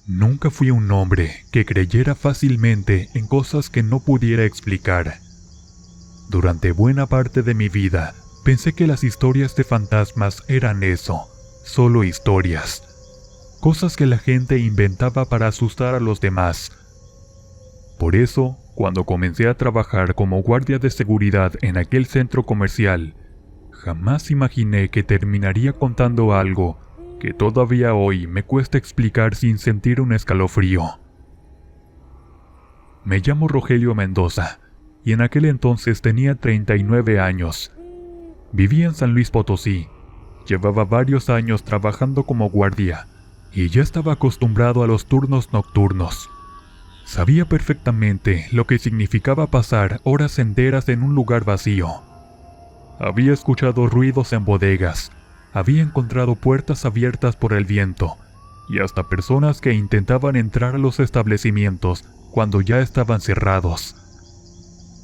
Nunca fui un hombre que creyera fácilmente en cosas que no pudiera explicar. Durante buena parte de mi vida, pensé que las historias de fantasmas eran eso, solo historias. Cosas que la gente inventaba para asustar a los demás. Por eso, cuando comencé a trabajar como guardia de seguridad en aquel centro comercial, jamás imaginé que terminaría contando algo que todavía hoy me cuesta explicar sin sentir un escalofrío. Me llamo Rogelio Mendoza, y en aquel entonces tenía 39 años. Vivía en San Luis Potosí, llevaba varios años trabajando como guardia, y ya estaba acostumbrado a los turnos nocturnos. Sabía perfectamente lo que significaba pasar horas enteras en un lugar vacío. Había escuchado ruidos en bodegas, había encontrado puertas abiertas por el viento, y hasta personas que intentaban entrar a los establecimientos cuando ya estaban cerrados.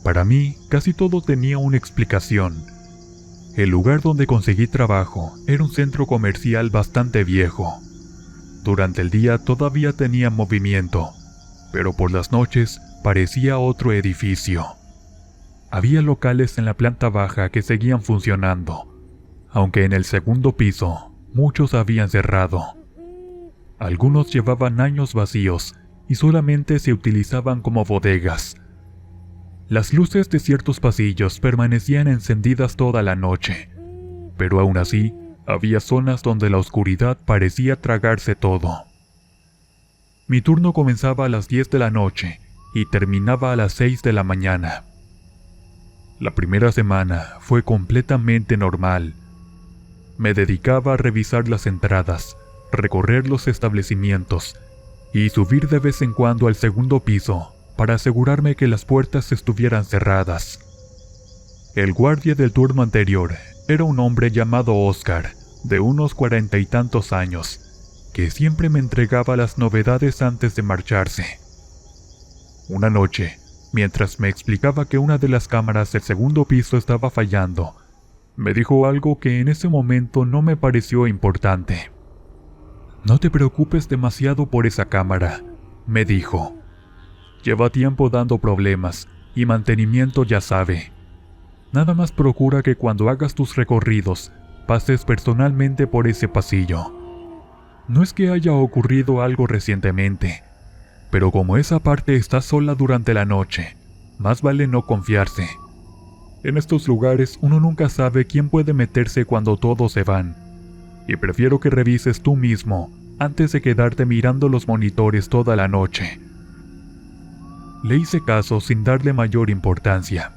Para mí, casi todo tenía una explicación. El lugar donde conseguí trabajo era un centro comercial bastante viejo. Durante el día todavía tenía movimiento, pero por las noches parecía otro edificio. Había locales en la planta baja que seguían funcionando, aunque en el segundo piso muchos habían cerrado. Algunos llevaban años vacíos y solamente se utilizaban como bodegas. Las luces de ciertos pasillos permanecían encendidas toda la noche, pero aún así había zonas donde la oscuridad parecía tragarse todo. Mi turno comenzaba a las 10 de la noche y terminaba a las 6 de la mañana. La primera semana fue completamente normal. Me dedicaba a revisar las entradas, recorrer los establecimientos y subir de vez en cuando al segundo piso para asegurarme que las puertas estuvieran cerradas. El guardia del turno anterior era un hombre llamado Oscar, de unos 40 y tantos años, que siempre me entregaba las novedades antes de marcharse. Una noche, mientras me explicaba que una de las cámaras del segundo piso estaba fallando, me dijo algo que en ese momento no me pareció importante. «No te preocupes demasiado por esa cámara», me dijo. «Lleva tiempo dando problemas y mantenimiento ya sabe. Nada más procura que cuando hagas tus recorridos pases personalmente por ese pasillo. No es que haya ocurrido algo recientemente, pero como esa parte está sola durante la noche, más vale no confiarse. En estos lugares uno nunca sabe quién puede meterse cuando todos se van, y prefiero que revises tú mismo antes de quedarte mirando los monitores toda la noche». Le hice caso sin darle mayor importancia.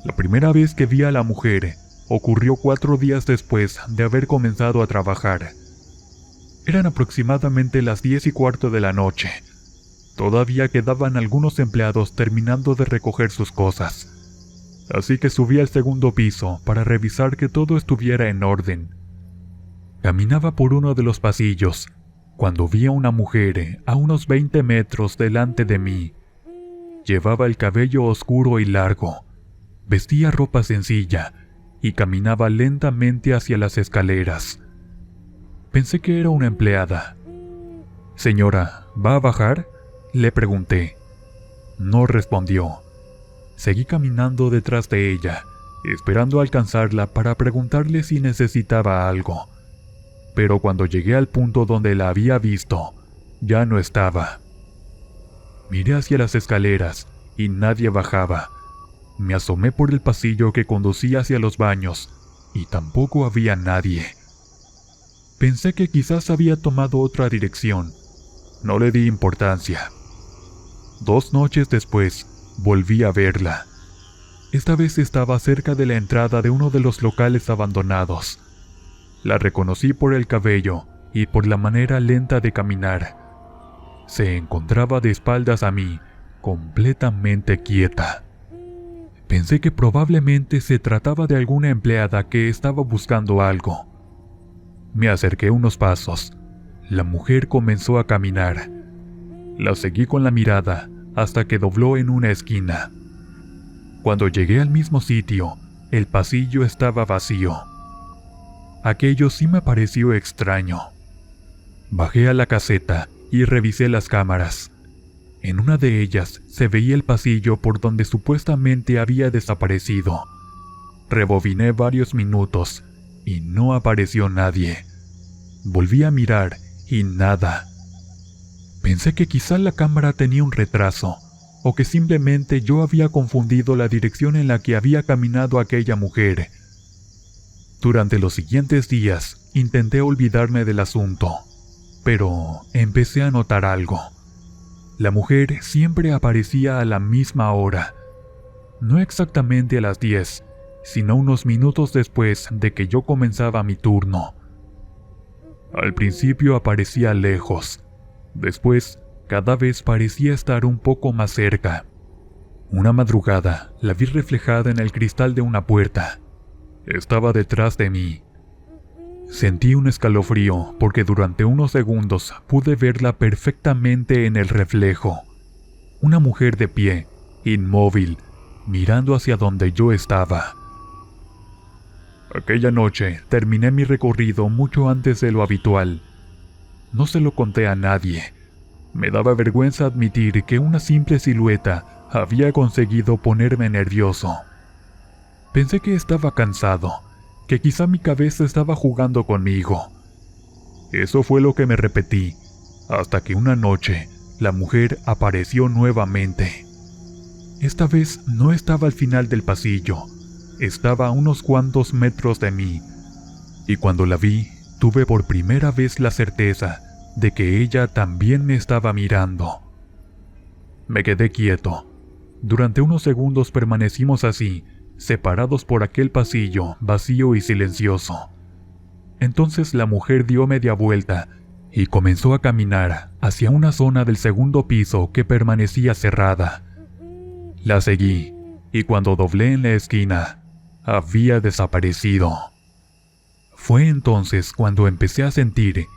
La primera vez que vi a la mujer ocurrió 4 días después de haber comenzado a trabajar. Eran aproximadamente las 10:15 de la noche. Todavía quedaban algunos empleados terminando de recoger sus cosas, así que subí al segundo piso para revisar que todo estuviera en orden. Caminaba por uno de los pasillos cuando vi a una mujer a unos 20 metros delante de mí. Llevaba el cabello oscuro y largo, vestía ropa sencilla y caminaba lentamente hacia las escaleras. Pensé que era una empleada. «Señora, ¿va a bajar?», le pregunté. No respondió. Seguí caminando detrás de ella, esperando alcanzarla para preguntarle si necesitaba algo. Pero cuando llegué al punto donde la había visto, ya no estaba. Miré hacia las escaleras y nadie bajaba. Me asomé por el pasillo que conducía hacia los baños y tampoco había nadie. Pensé que quizás había tomado otra dirección. No le di importancia. 2 noches después, volví a verla. Esta vez estaba cerca de la entrada de uno de los locales abandonados. La reconocí por el cabello y por la manera lenta de caminar. Se encontraba de espaldas a mí, completamente quieta. Pensé que probablemente se trataba de alguna empleada que estaba buscando algo. Me acerqué unos pasos. La mujer comenzó a caminar. La seguí con la mirada hasta que dobló en una esquina. Cuando llegué al mismo sitio, el pasillo estaba vacío. Aquello sí me pareció extraño. Bajé a la caseta y revisé las cámaras. En una de ellas se veía el pasillo por donde supuestamente había desaparecido. Rebobiné varios minutos y no apareció nadie. Volví a mirar y nada. Pensé que quizá la cámara tenía un retraso, o que simplemente yo había confundido la dirección en la que había caminado aquella mujer. Durante los siguientes días intenté olvidarme del asunto, pero empecé a notar algo. La mujer siempre aparecía a la misma hora, no exactamente a las 10, sino unos minutos después de que yo comenzaba mi turno. Al principio aparecía lejos, después cada vez parecía estar un poco más cerca. Una madrugada la vi reflejada en el cristal de una puerta. Estaba detrás de mí. Sentí un escalofrío porque durante unos segundos pude verla perfectamente en el reflejo. Una mujer de pie, inmóvil, mirando hacia donde yo estaba. Aquella noche terminé mi recorrido mucho antes de lo habitual. No se lo conté a nadie. Me daba vergüenza admitir que una simple silueta había conseguido ponerme nervioso. Pensé que estaba cansado, que quizá mi cabeza estaba jugando conmigo. Eso fue lo que me repetí, hasta que una noche la mujer apareció nuevamente. Esta vez no estaba al final del pasillo, estaba a unos cuantos metros de mí, y cuando la vi, tuve por primera vez la certeza de que ella también me estaba mirando. Me quedé quieto. Durante unos segundos permanecimos así, separados por aquel pasillo vacío y silencioso. Entonces la mujer dio media vuelta y comenzó a caminar hacia una zona del segundo piso que permanecía cerrada. La seguí, y cuando doblé en la esquina, había desaparecido. Fue entonces cuando empecé a sentir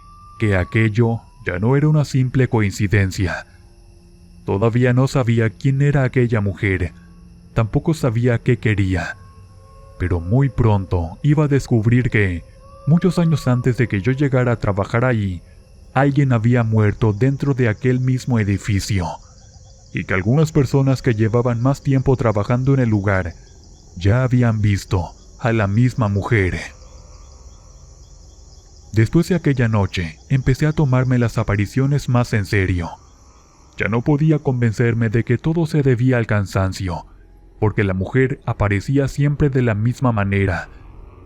que aquello ya no era una simple coincidencia. Todavía no sabía quién era aquella mujer, tampoco sabía qué quería, pero muy pronto iba a descubrir que, muchos años antes de que yo llegara a trabajar ahí, alguien había muerto dentro de aquel mismo edificio, y que algunas personas que llevaban más tiempo trabajando en el lugar ya habían visto a la misma mujer. Después de aquella noche, empecé a tomarme las apariciones más en serio. Ya no podía convencerme de que todo se debía al cansancio, porque la mujer aparecía siempre de la misma manera,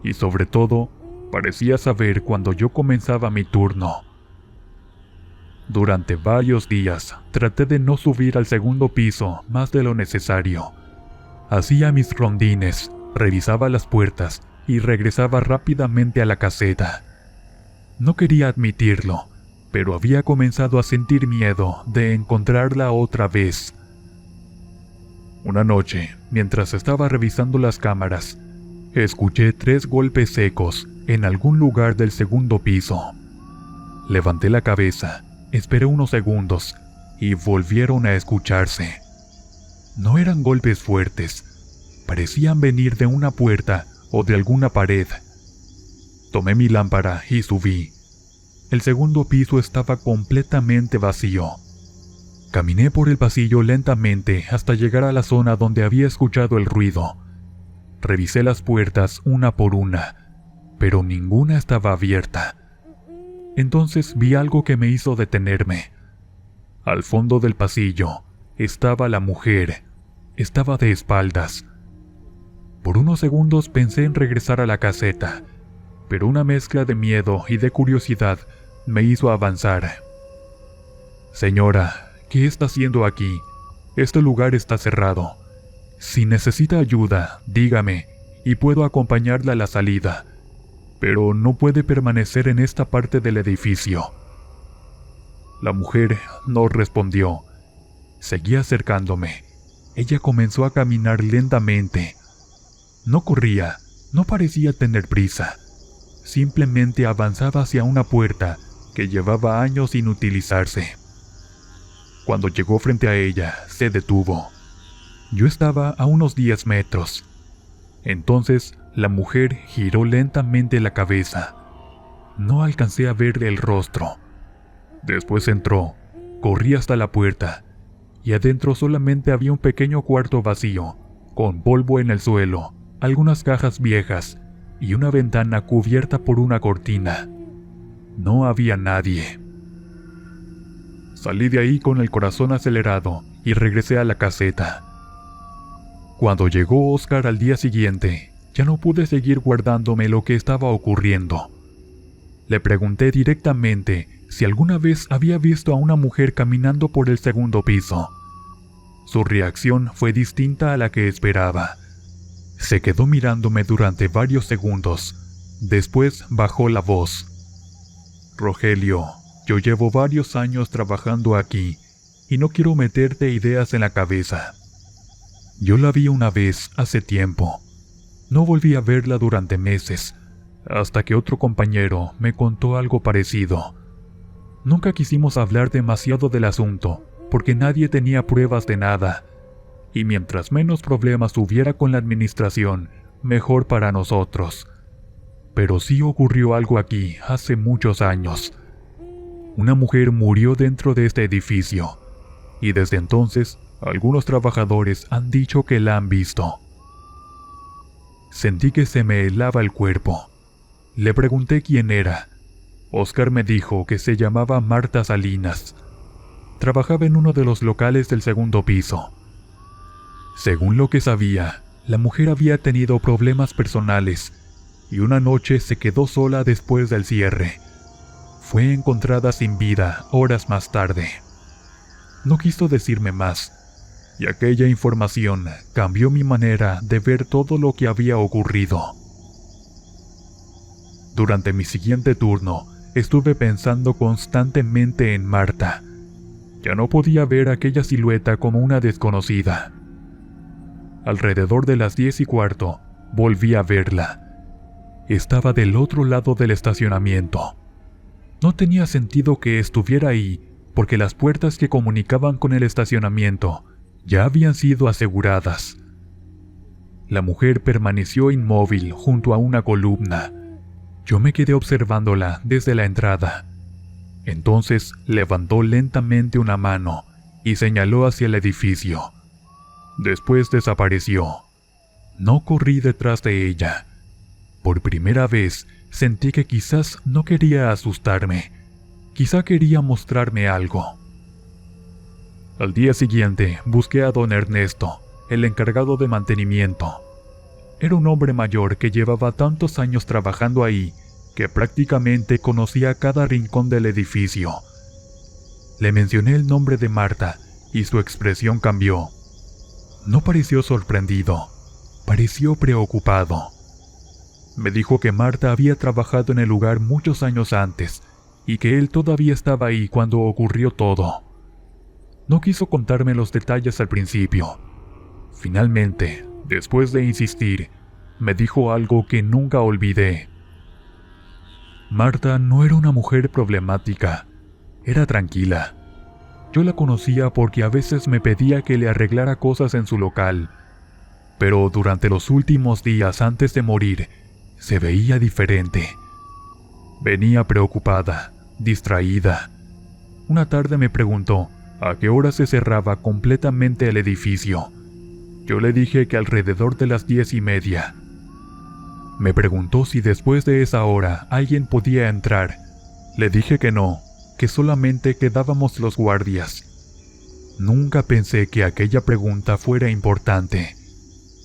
y sobre todo, parecía saber cuando yo comenzaba mi turno. Durante varios días, traté de no subir al segundo piso más de lo necesario. Hacía mis rondines, revisaba las puertas y regresaba rápidamente a la caseta. No quería admitirlo, pero había comenzado a sentir miedo de encontrarla otra vez. Una noche, mientras estaba revisando las cámaras, escuché 3 golpes secos en algún lugar del segundo piso. Levanté la cabeza, esperé unos segundos y volvieron a escucharse. No eran golpes fuertes, parecían venir de una puerta o de alguna pared. Tomé mi lámpara y subí. El segundo piso estaba completamente vacío. Caminé por el pasillo lentamente hasta llegar a la zona donde había escuchado el ruido. Revisé las puertas una por una, pero ninguna estaba abierta. Entonces vi algo que me hizo detenerme. Al fondo del pasillo estaba la mujer. Estaba de espaldas. Por unos segundos pensé en regresar a la caseta, pero una mezcla de miedo y de curiosidad me hizo avanzar. Señora, ¿qué está haciendo aquí? Este lugar está cerrado. Si necesita ayuda, dígame, y puedo acompañarla a la salida. Pero no puede permanecer en esta parte del edificio. La mujer no respondió. Seguí acercándome. Ella comenzó a caminar lentamente. No corría, no parecía tener prisa. Simplemente avanzaba hacia una puerta que llevaba años sin utilizarse. Cuando llegó frente a ella, se detuvo. Yo estaba a unos 10 metros. Entonces, la mujer giró lentamente la cabeza. No alcancé a ver el rostro. Después entró Corrí hasta la puerta, y adentro solamente había un pequeño cuarto vacío, con polvo en el suelo, algunas cajas viejas y una ventana cubierta por una cortina. No había nadie. Salí de ahí con el corazón acelerado y regresé a la caseta. Cuando llegó Oscar al día siguiente, ya no pude seguir guardándome lo que estaba ocurriendo. Le pregunté directamente si alguna vez había visto a una mujer caminando por el segundo piso. Su reacción fue distinta a la que esperaba. Se quedó mirándome durante varios segundos. Después bajó la voz. Rogelio, yo llevo varios años trabajando aquí y no quiero meterte ideas en la cabeza. Yo la vi una vez hace tiempo. No volví a verla durante meses, hasta que otro compañero me contó algo parecido. Nunca quisimos hablar demasiado del asunto, porque nadie tenía pruebas de nada, y mientras menos problemas hubiera con la administración, mejor para nosotros. Pero sí ocurrió algo aquí hace muchos años. Una mujer murió dentro de este edificio, y desde entonces algunos trabajadores han dicho que la han visto. Sentí que se me helaba el cuerpo. Le pregunté quién era. Oscar me dijo que se llamaba Marta Salinas. Trabajaba en uno de los locales del segundo piso. Según lo que sabía, la mujer había tenido problemas personales y una noche se quedó sola después del cierre. Fue encontrada sin vida horas más tarde. No quiso decirme más, y aquella información cambió mi manera de ver todo lo que había ocurrido. Durante mi siguiente turno, estuve pensando constantemente en Marta. Ya no podía ver aquella silueta como una desconocida. Alrededor de las 10:15, volví a verla. Estaba del otro lado del estacionamiento. No tenía sentido que estuviera ahí, porque las puertas que comunicaban con el estacionamiento ya habían sido aseguradas. La mujer permaneció inmóvil junto a una columna. Yo me quedé observándola desde la entrada. Entonces levantó lentamente una mano y señaló hacia el edificio. Después desapareció. No corrí detrás de ella. Por primera vez sentí que quizás no quería asustarme. Quizá quería mostrarme algo. Al día siguiente busqué a don Ernesto, el encargado de mantenimiento. Era un hombre mayor que llevaba tantos años trabajando ahí que prácticamente conocía cada rincón del edificio. Le mencioné el nombre de Marta y su expresión cambió. No pareció sorprendido, pareció preocupado. Me dijo que Marta había trabajado en el lugar muchos años antes y que él todavía estaba ahí cuando ocurrió todo. No quiso contarme los detalles al principio. Finalmente, después de insistir, me dijo algo que nunca olvidé. Marta no era una mujer problemática, era tranquila. Yo la conocía porque a veces me pedía que le arreglara cosas en su local, pero durante los últimos días antes de morir, se veía diferente. Venía preocupada, distraída. Una tarde me preguntó a qué hora se cerraba completamente el edificio. Yo le dije que alrededor de las 10:30. Me preguntó si después de esa hora alguien podía entrar. Le dije que no, que solamente quedábamos los guardias. Nunca pensé que aquella pregunta fuera importante.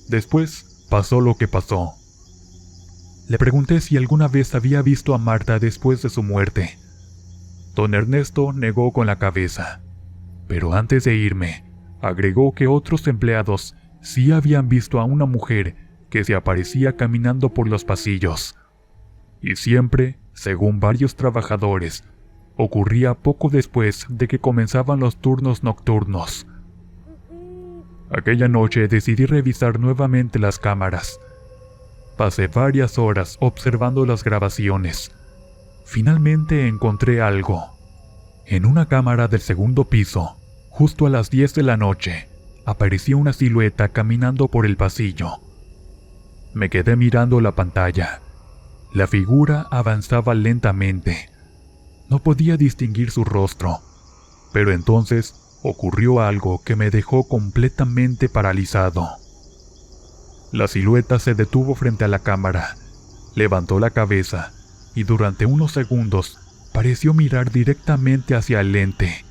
Después pasó lo que pasó. Le pregunté si alguna vez había visto a Marta después de su muerte. Don Ernesto negó con la cabeza, pero antes de irme, agregó que otros empleados sí habían visto a una mujer que se aparecía caminando por los pasillos. Y siempre, según varios trabajadores, ocurría poco después de que comenzaban los turnos nocturnos. Aquella noche decidí revisar nuevamente las cámaras. Pasé varias horas observando las grabaciones. Finalmente encontré algo. En una cámara del segundo piso, justo a las 10 de la noche, apareció una silueta caminando por el pasillo. Me quedé mirando la pantalla. La figura avanzaba lentamente. No podía distinguir su rostro, Pero entonces ocurrió algo que me dejó completamente paralizado. La silueta se detuvo frente a la cámara, levantó la cabeza y durante unos segundos pareció mirar directamente hacia el lente.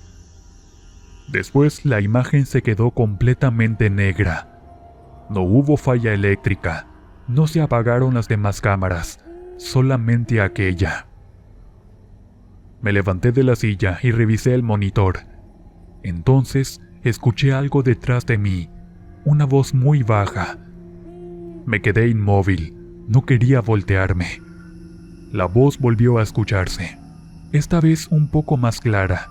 Después la imagen se quedó completamente negra. No hubo falla eléctrica, no se apagaron las demás cámaras, solamente aquella. Me levanté de la silla y revisé el monitor. Entonces escuché algo detrás de mí, una voz muy baja. Me quedé inmóvil, no quería voltearme. La voz volvió a escucharse, esta vez un poco más clara.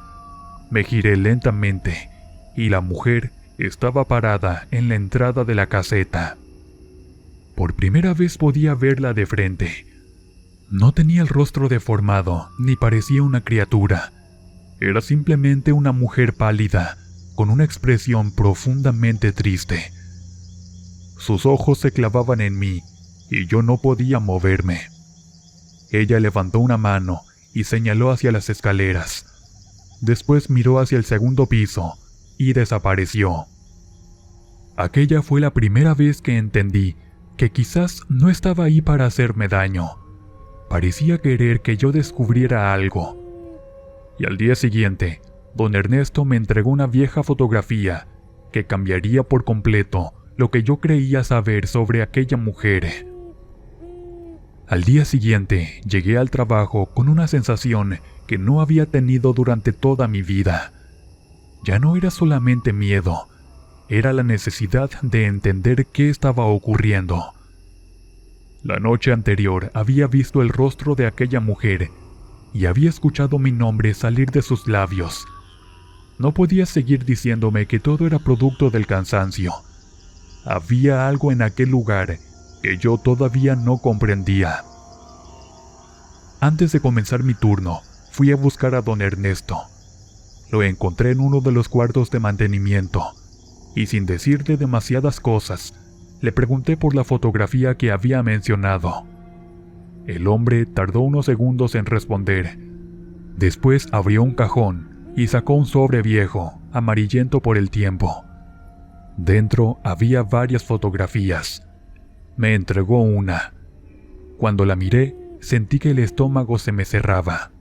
Me giré lentamente y la mujer estaba parada en la entrada de la caseta. Por primera vez podía verla de frente. No tenía el rostro deformado ni parecía una criatura. Era simplemente una mujer pálida, con una expresión profundamente triste. Sus ojos se clavaban en mí y yo no podía moverme. Ella levantó una mano y señaló hacia las escaleras. Después miró hacia el segundo piso y desapareció. Aquella fue la primera vez que entendí que quizás no estaba ahí para hacerme daño. Parecía querer que yo descubriera algo. Y al día siguiente, don Ernesto me entregó una vieja fotografía que cambiaría por completo lo que yo creía saber sobre aquella mujer. Al día siguiente llegué al trabajo con una sensación que no había tenido durante toda mi vida. Ya no era solamente miedo, era la necesidad de entender qué estaba ocurriendo. La noche anterior había visto el rostro de aquella mujer y había escuchado mi nombre salir de sus labios. No podía seguir diciéndome que todo era producto del cansancio. Había algo en aquel lugar que yo todavía no comprendía. Antes de comenzar mi turno, fui a buscar a don Ernesto. Lo encontré en uno de los cuartos de mantenimiento, y sin decirle demasiadas cosas, le pregunté por la fotografía que había mencionado. El hombre tardó unos segundos en responder. Después abrió un cajón y sacó un sobre viejo, amarillento por el tiempo. Dentro había varias fotografías. Me entregó una. Cuando la miré, sentí que el estómago se me cerraba.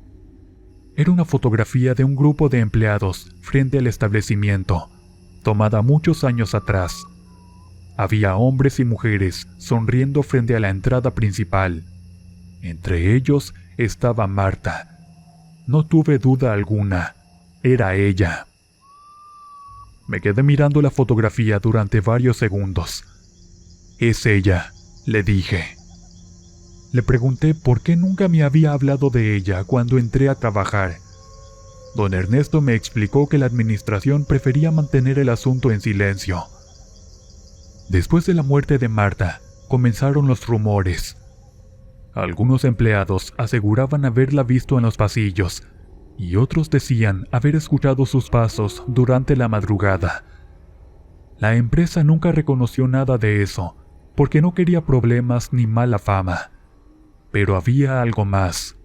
Era una fotografía de un grupo de empleados frente al establecimiento, tomada muchos años atrás. Había hombres y mujeres sonriendo frente a la entrada principal. Entre ellos estaba Marta. No tuve duda alguna, era ella. Me quedé mirando la fotografía durante varios segundos. «Es ella», le dije. Le pregunté por qué nunca me había hablado de ella cuando entré a trabajar. Don Ernesto me explicó que la administración prefería mantener el asunto en silencio. Después de la muerte de Marta, comenzaron los rumores. Algunos empleados aseguraban haberla visto en los pasillos, y otros decían haber escuchado sus pasos durante la madrugada. La empresa nunca reconoció nada de eso, porque no quería problemas ni mala fama. Pero había algo más.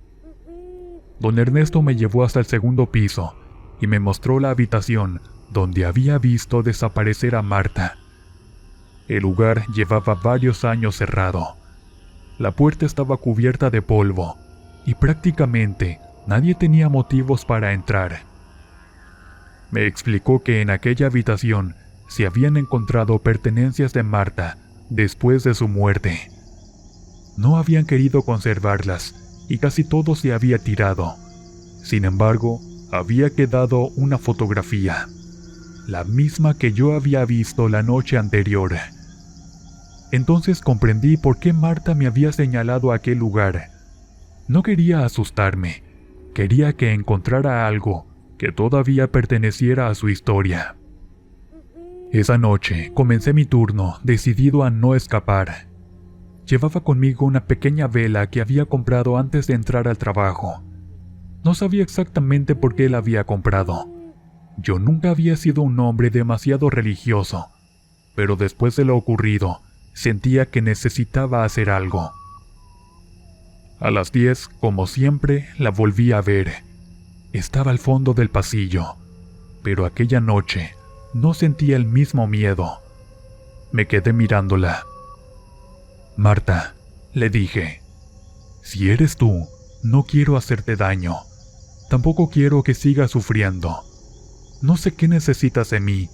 Don Ernesto me llevó hasta el segundo piso y me mostró la habitación donde había visto desaparecer a Marta. El lugar llevaba varios años cerrado. La puerta estaba cubierta de polvo y prácticamente nadie tenía motivos para entrar. Me explicó que en aquella habitación se habían encontrado pertenencias de Marta después de su muerte. No habían querido conservarlas y casi todo se había tirado. Sin embargo, había quedado una fotografía, la misma que yo había visto la noche anterior. Entonces comprendí por qué Marta me había señalado aquel lugar. No quería asustarme, quería que encontrara algo que todavía perteneciera a su historia. Esa noche comencé mi turno decidido a no escapar. Llevaba conmigo una pequeña vela que había comprado antes de entrar al trabajo. No sabía exactamente por qué la había comprado. Yo nunca había sido un hombre demasiado religioso, pero después de lo ocurrido, sentía que necesitaba hacer algo. A las 10, como siempre, la volví a ver. Estaba al fondo del pasillo. pero aquella noche no sentía el mismo miedo. Me quedé mirándola. «Marta», le dije, «si eres tú, no quiero hacerte daño. Tampoco quiero que sigas sufriendo. No sé qué necesitas de mí,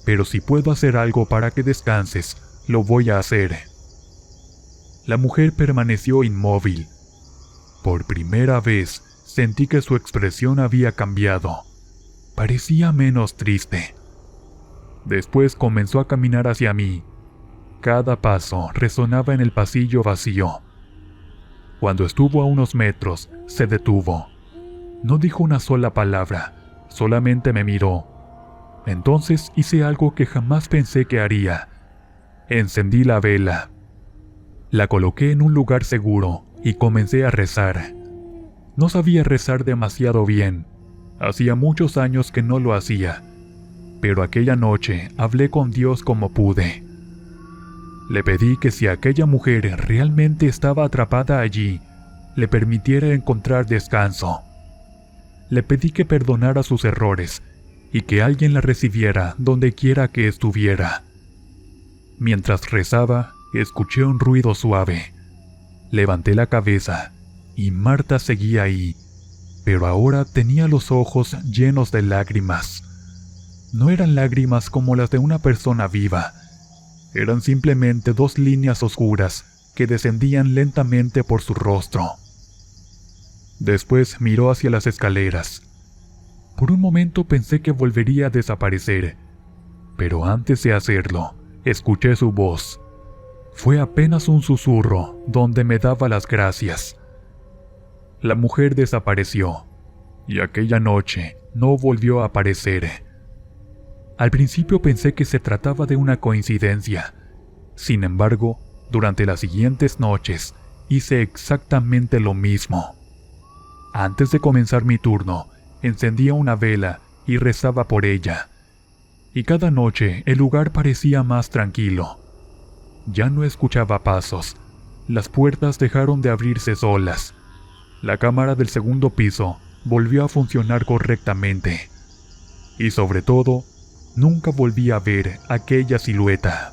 pero si puedo hacer algo para que descanses, lo voy a hacer». La mujer permaneció inmóvil. Por primera vez sentí que su expresión había cambiado. Parecía menos triste. Después comenzó a caminar hacia mí. Cada paso resonaba en el pasillo vacío. Cuando estuvo a unos metros, se detuvo. No dijo una sola palabra, solamente me miró. Entonces hice algo que jamás pensé que haría. Encendí la vela. La coloqué en un lugar seguro y comencé a rezar. No sabía rezar demasiado bien. Hacía muchos años que no lo hacía. Pero aquella noche hablé con Dios como pude. Le pedí que si aquella mujer realmente estaba atrapada allí, le permitiera encontrar descanso. Le pedí que perdonara sus errores y que alguien la recibiera donde quiera que estuviera. Mientras rezaba, escuché un ruido suave. Levanté la cabeza y Marta seguía ahí, pero ahora tenía los ojos llenos de lágrimas. No eran lágrimas como las de una persona viva. Eran simplemente 2 líneas oscuras que descendían lentamente por su rostro. Después miró hacia las escaleras. Por un momento pensé que volvería a desaparecer, pero antes de hacerlo, escuché su voz. Fue apenas un susurro donde me daba las gracias. La mujer desapareció, y aquella noche no volvió a aparecer. Al principio pensé que se trataba de una coincidencia. Sin embargo, durante las siguientes noches, hice exactamente lo mismo. Antes de comenzar mi turno, encendía una vela y rezaba por ella. Y cada noche el lugar parecía más tranquilo. Ya no escuchaba pasos. Las puertas dejaron de abrirse solas. La cámara del segundo piso volvió a funcionar correctamente. Y sobre todo, nunca volví a ver aquella silueta.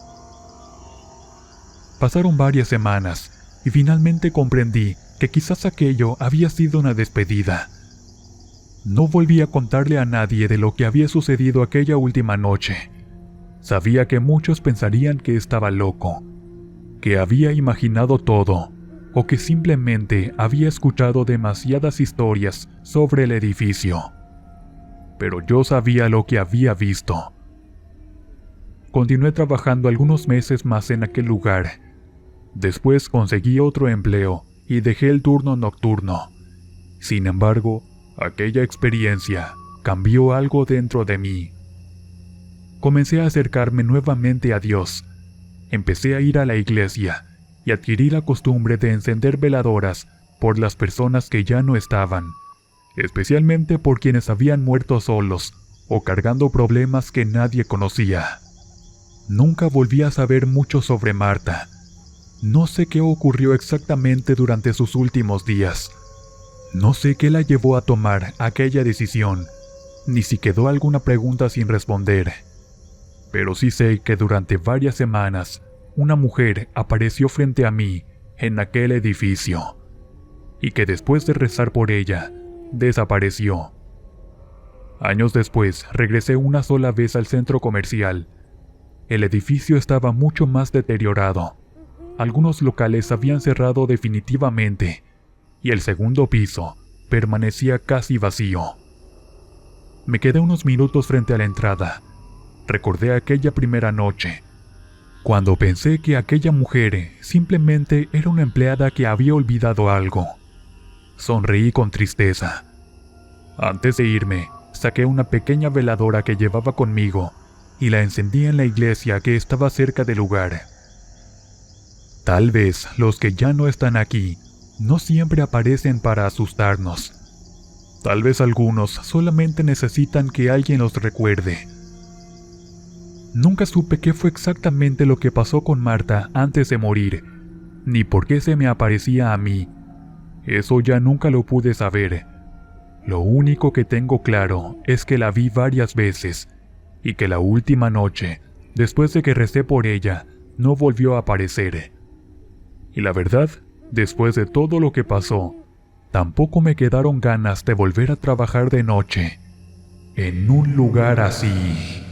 Pasaron varias semanas y finalmente comprendí que quizás aquello había sido una despedida. No volví a contarle a nadie de lo que había sucedido aquella última noche. Sabía que muchos pensarían que estaba loco, que había imaginado todo, o que simplemente había escuchado demasiadas historias sobre el edificio. Pero yo sabía lo que había visto. Continué trabajando algunos meses más en aquel lugar. Después conseguí otro empleo y dejé el turno nocturno. Sin embargo, aquella experiencia cambió algo dentro de mí. Comencé a acercarme nuevamente a Dios. Empecé a ir a la iglesia y adquirí la costumbre de encender veladoras por las personas que ya no estaban, especialmente por quienes habían muerto solos o cargando problemas que nadie conocía. Nunca volví a saber mucho sobre Marta. No sé qué ocurrió exactamente durante sus últimos días. No sé qué la llevó a tomar aquella decisión, ni si quedó alguna pregunta sin responder. Pero sí sé que durante varias semanas, una mujer apareció frente a mí en aquel edificio, y que después de rezar por ella, desapareció. Años después, regresé una sola vez al centro comercial. El edificio estaba mucho más deteriorado. Algunos locales habían cerrado definitivamente, y el segundo piso permanecía casi vacío. Me quedé unos minutos frente a la entrada. Recordé aquella primera noche, cuando pensé que aquella mujer simplemente era una empleada que había olvidado algo. Sonreí con tristeza. Antes de irme, saqué una pequeña veladora que llevaba conmigo y la encendí en la iglesia que estaba cerca del lugar. Tal vez los que ya no están aquí no siempre aparecen para asustarnos. Tal vez algunos solamente necesitan que alguien los recuerde. Nunca supe qué fue exactamente lo que pasó con Marta antes de morir, ni por qué se me aparecía a mí. Eso ya nunca lo pude saber. Lo único que tengo claro es que la vi varias veces y que la última noche, después de que recé por ella, no volvió a aparecer. Y la verdad, después de todo lo que pasó, tampoco me quedaron ganas de volver a trabajar de noche en un lugar así.